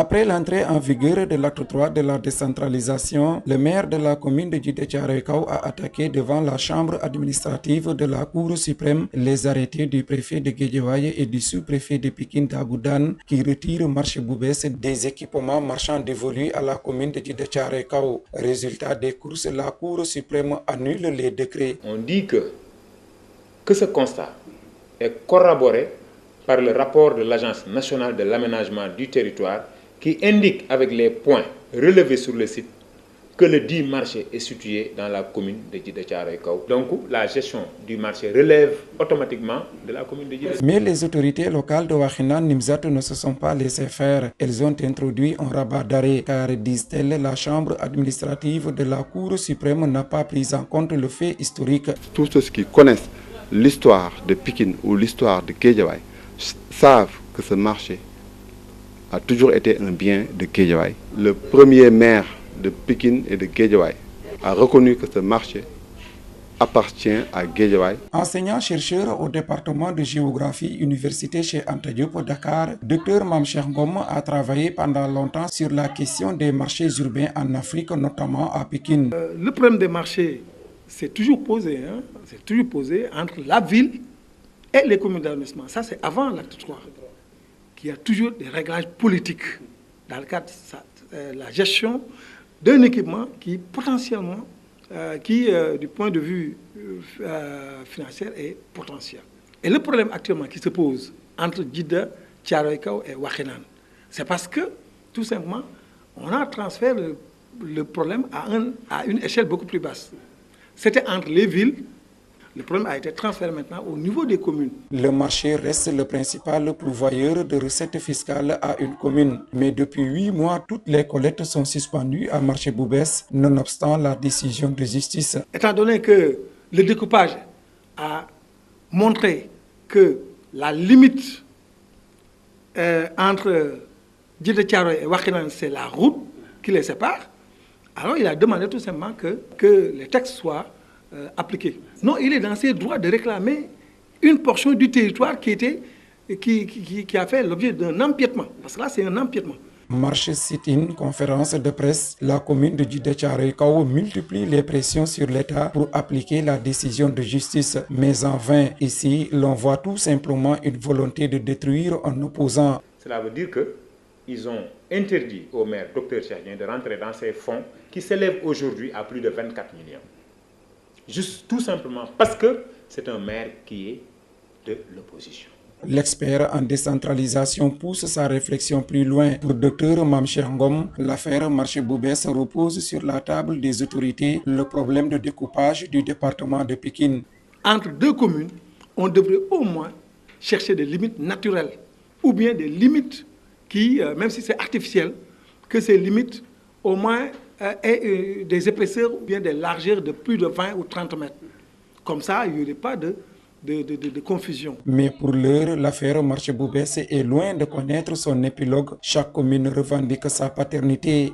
Après l'entrée en vigueur de l'acte 3 de la décentralisation, le maire de la commune de Djiddah Thiaroye Kao a attaqué devant la chambre administrative de la Cour suprême les arrêtés du préfet de Guédiawaye et du sous-préfet de Pikine Dabou Dane qui retirent marché Boubès des équipements marchands dévolus à la commune de Djiddah Thiaroye Kao. Résultat des courses, la Cour suprême annule les décrets. On dit que ce constat est corroboré par le rapport de l'Agence nationale de l'aménagement du territoire qui indique avec les points relevés sur le site que le dit marché est situé dans la commune de Djiddah Thiaroye Kao. Donc la gestion du marché relève automatiquement de la commune de Djiddah. Mais les autorités locales de Wakhinane Nimzatt ne se sont pas laissées faire. Elles ont introduit un rabat d'arrêt car, disent-elles, la chambre administrative de la Cour suprême n'a pas pris en compte le fait historique. Tous ceux qui connaissent l'histoire de Pikine ou l'histoire de Guédiawaye savent que ce marché a toujours été un bien de Guédiawaye. Le premier maire de Pikine et de Guédiawaye a reconnu que ce marché appartient à Guédiawaye. Enseignant-chercheur au département de géographie, Université Cheikh Anta Diop, Dakar, Dr Mame Cheikh Ngom a travaillé pendant longtemps sur la question des marchés urbains en Afrique, notamment à Pikine. Le problème des marchés s'est toujours posé, entre la ville et les communes d'arrondissement. Ça, c'est avant l'acte 3, qu'il y a toujours des réglages politiques dans le cadre de la gestion d'un équipement qui potentiellement, du point de vue financier, est potentiel. Et le problème actuellement qui se pose entre Djiddah, Thiaroye Kao et Wakhinane, c'est parce que, tout simplement, on a transféré le problème à une échelle beaucoup plus basse. C'était entre les villes. Le problème a été transféré maintenant au niveau des communes. Le marché reste le principal pourvoyeur de recettes fiscales à une commune. Mais depuis 8 mois, toutes les collectes sont suspendues à marché Boubès, nonobstant la décision de justice. Étant donné que le découpage a montré que la limite entre Djiddah Thiaroye et Wakhinane, c'est la route qui les sépare, alors il a demandé tout simplement que les textes soient appliqué. Non, il est dans ses droits de réclamer une portion du territoire qui a fait l'objet d'un empiètement. Parce que là, c'est un empiètement. Marche sit-in, conférence de presse, la commune de Djiddah Thiaroye Kao multiplie les pressions sur l'État pour appliquer la décision de justice. Mais en vain, ici, l'on voit tout simplement une volonté de détruire un opposant. Cela veut dire qu'ils ont interdit au maire, Dr Cheikh Dieng, de rentrer dans ces fonds qui s'élèvent aujourd'hui à plus de 24 millions. Juste tout simplement parce que c'est un maire qui est de l'opposition. L'expert en décentralisation pousse sa réflexion plus loin. Pour Dr Mame Cheikh Ngom, l'affaire marché Boubès repose sur la table des autorités le problème de découpage du département de Pikine. Entre deux communes, on devrait au moins chercher des limites naturelles ou bien des limites qui, même si c'est artificiel, que ces limites au moins aient des épaisseurs ou bien des largeurs de plus de 20 ou 30 mètres. Comme ça, il n'y aurait pas de confusion. Mais pour l'heure, l'affaire marché Boubès est loin de connaître son épilogue. Chaque commune revendique sa paternité.